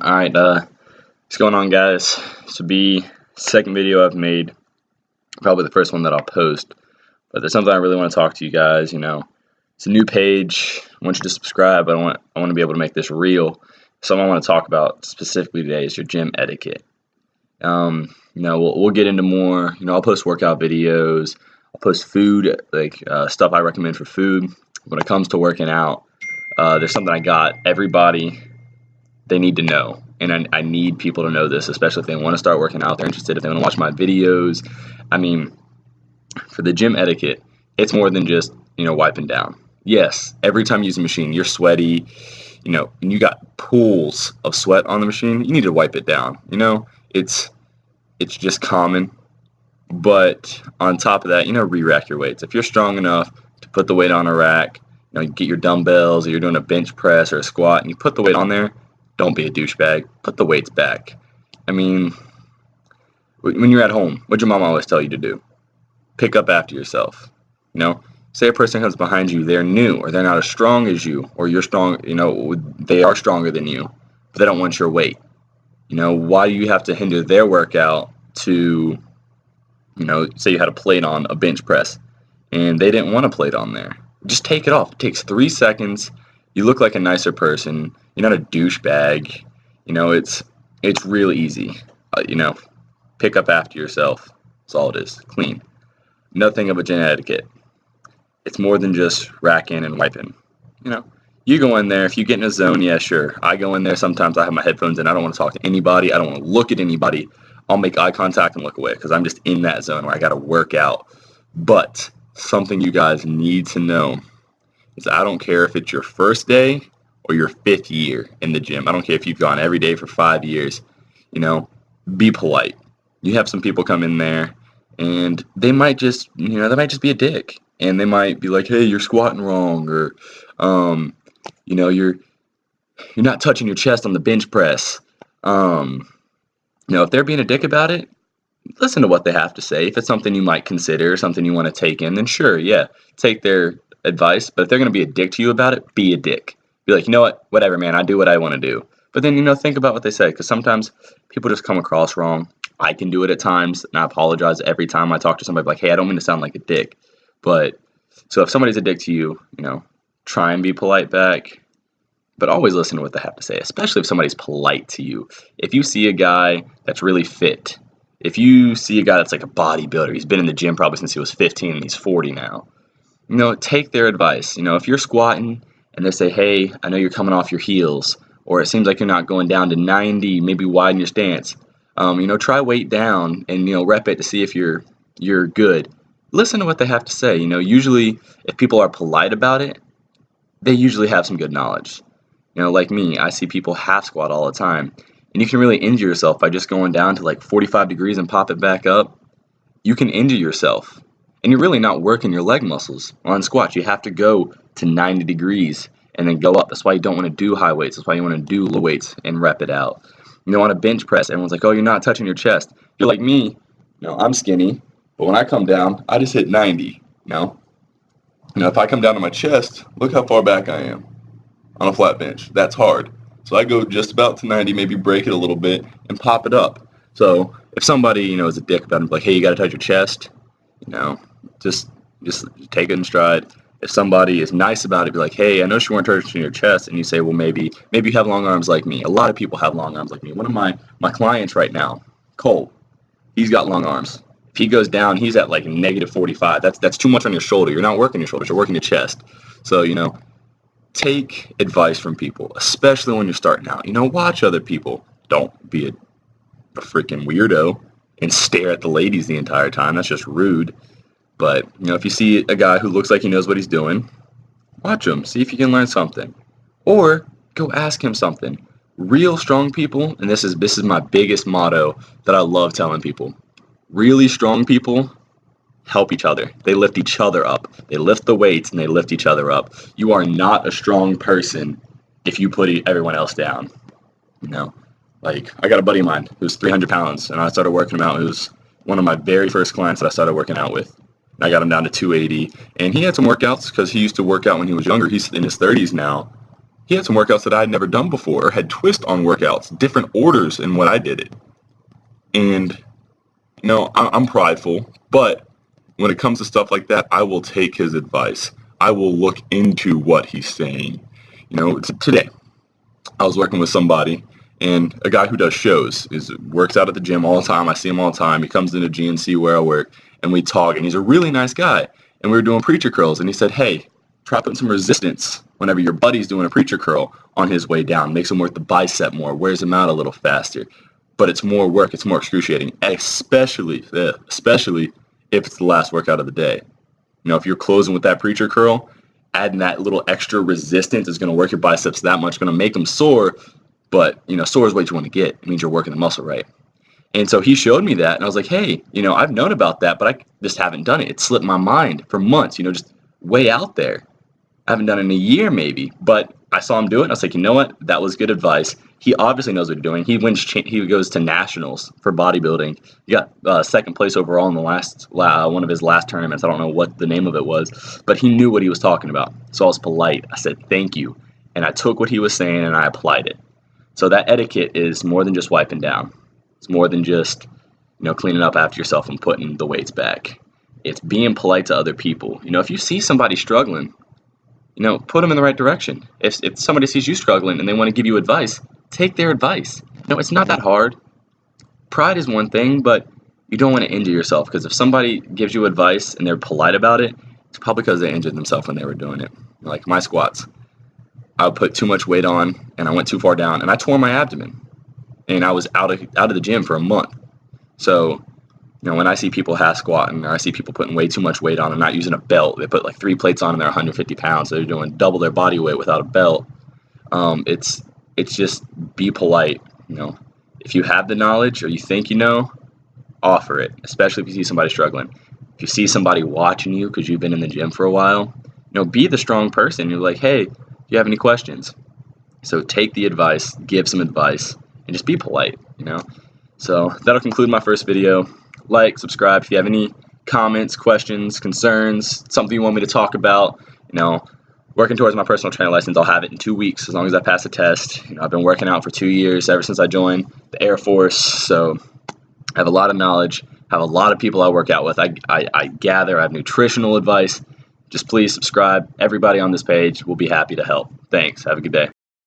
Alright, what's going on, guys? This will be second video I've made, probably the first one that I'll post, but there's something I really want to talk to you guys. It's a new page. I want you to subscribe, but I want to be able to make this real. Something I want to talk about specifically today is your gym etiquette. We'll get into more. I'll post workout videos, I'll post food, stuff I recommend for food. When it comes to working out, there's something I got everybody they need to know, and I need people to know this, especially if they want to start working out, they're interested, if they want to watch my videos. For the gym etiquette, it's more than just wiping down. Yes, every time you use a machine, you're sweaty, and you got pools of sweat on the machine, you need to wipe it down. It's just common. But on top of that, re-rack your weights. If you're strong enough to put the weight on a rack, you get your dumbbells, or you're doing a bench press or a squat, and you put the weight on there, don't be a douchebag. Put the weights back. When you're at home, what'd your mom always tell you to do? Pick up after yourself. Say a person comes behind you, they're new, or they're not as strong as you, or you're strong, they are stronger than you, but they don't want your weight. Why do you have to hinder their workout to, say you had a plate on a bench press, and they didn't want a plate on there? Just take it off. It takes 3 seconds. You look like a nicer person. You're not a douchebag. It's real easy. Pick up after yourself. That's all it is. Clean. Nothing of a gym etiquette. It's more than just racking and wiping. You go in there. If you get in a zone, yeah, sure. I go in there. Sometimes I have my headphones in. I don't want to talk to anybody. I don't want to look at anybody. I'll make eye contact and look away because I'm just in that zone where I got to work out. But something you guys need to know is I don't care if it's your first day or your 5th year in the gym. I don't care if you've gone every day for 5 years. Be polite. You have some people come in there and they might just be a dick, and they might be like, hey, you're squatting wrong, or you're not touching your chest on the bench press. If they're being a dick about it, listen to what they have to say. If it's something you might consider, something you want to take in, then sure, yeah, take their advice. But if they're going to be a dick to you about it, be a dick. Be like, you know what, whatever, man, I do what I want to do. But then, think about what they say, because sometimes people just come across wrong. I can do it at times, and I apologize every time I talk to somebody, like, hey, I don't mean to sound like a dick. But, so if somebody's a dick to you, try and be polite back, but always listen to what they have to say, especially if somebody's polite to you. If you see a guy that's really fit, if you see a guy that's like a bodybuilder, he's been in the gym probably since he was 15 and he's 40 now, take their advice. If you're squatting and they say, hey, I know you're coming off your heels, or it seems like you're not going down to 90, maybe widen your stance. Try weight down and, rep it to see if you're good. Listen to what they have to say. Usually if people are polite about it, they usually have some good knowledge. Like me, I see people half squat all the time, and you can really injure yourself by just going down to like 45 degrees and pop it back up. You can injure yourself, and you're really not working your leg muscles. On squats, you have to go to 90 degrees and then go up. That's why you don't want to do high weights. That's why you want to do low weights and rep it out. On a bench press, everyone's like, oh, you're not touching your chest. If you're like me, I'm skinny, but when I come down, I just hit 90. If I come down to my chest, look how far back I am on a flat bench. That's hard. So I go just about to 90, maybe break it a little bit and pop it up. So if somebody, is a dick about it, like, hey, you got to touch your chest, just take it in stride. If somebody is nice about it, be like, hey, I know you weren't touching your chest, and you say, well, maybe you have long arms like me. A lot of people have long arms like me. One of my clients right now, Cole, he's got long arms. If he goes down, he's at like negative 45. That's too much on your shoulder. You're not working your shoulders. You're working your chest. So, take advice from people, especially when you're starting out. Watch other people. Don't be a freaking weirdo and stare at the ladies the entire time. That's just rude. But, if you see a guy who looks like he knows what he's doing, watch him. See if you can learn something. Or go ask him something. Real strong people, and this is my biggest motto that I love telling people. Really strong people help each other. They lift each other up. They lift the weights and they lift each other up. You are not a strong person if you put everyone else down. Like, I got a buddy of mine who's 300 pounds, and I started working him out. He was one of my very first clients that I started working out with. I got him down to 280, and he had some workouts because he used to work out when he was younger. He's in his 30s now. he had some workouts that I had never done before, or had twist on workouts, different orders in what I did it. And, I'm prideful, but when it comes to stuff like that, I will take his advice. I will look into what he's saying. Today, I was working with somebody, and a guy who does shows works out at the gym all the time. I see him all the time. He comes into GNC where I work, and we talk, and he's a really nice guy. And we were doing preacher curls, and he said, hey, try putting some resistance whenever your buddy's doing a preacher curl on his way down. Makes him work the bicep more, wears him out a little faster. But it's more work. It's more excruciating, especially if it's the last workout of the day. If you're closing with that preacher curl, adding that little extra resistance is going to work your biceps that much, going to make them sore. But, sore is what you want to get. It means you're working the muscle right. And so he showed me that, and I was like, hey, I've known about that, but I just haven't done it. It slipped my mind for months, just way out there. I haven't done it in a year maybe, but I saw him do it, and I was like, you know what? That was good advice. He obviously knows what he's doing. He goes to nationals for bodybuilding. He got second place overall in the last one of his last tournaments. I don't know what the name of it was, but he knew what he was talking about. So I was polite. I said, thank you. And I took what he was saying, and I applied it. So that etiquette is more than just wiping down. It's more than just, cleaning up after yourself and putting the weights back. It's being polite to other people. If you see somebody struggling, put them in the right direction. If somebody sees you struggling and they want to give you advice, take their advice. It's not that hard. Pride is one thing, but you don't want to injure yourself, because if somebody gives you advice and they're polite about it, it's probably because they injured themselves when they were doing it. Like my squats. I would put too much weight on, and I went too far down, and I tore my abdomen. And I was out of the gym for a month. So, when I see people half squatting, or I see people putting way too much weight on and not using a belt, they put like 3 plates on and they're 150 pounds. So they're doing double their body weight without a belt. It's just be polite. If you have the knowledge or you think offer it, especially if you see somebody struggling. If you see somebody watching you because you've been in the gym for a while, be the strong person. You're like, hey, do you have any questions? So take the advice, give some advice, and just be polite, So that'll conclude my first video. Like, subscribe if you have any comments, questions, concerns, something you want me to talk about. Working towards my personal trainer license. I'll have it in 2 weeks as long as I pass the test. I've been working out for 2 years ever since I joined the Air Force. So I have a lot of knowledge, have a lot of people I work out with. I gather, I have nutritional advice. Just please subscribe. Everybody on this page will be happy to help. Thanks. Have a good day.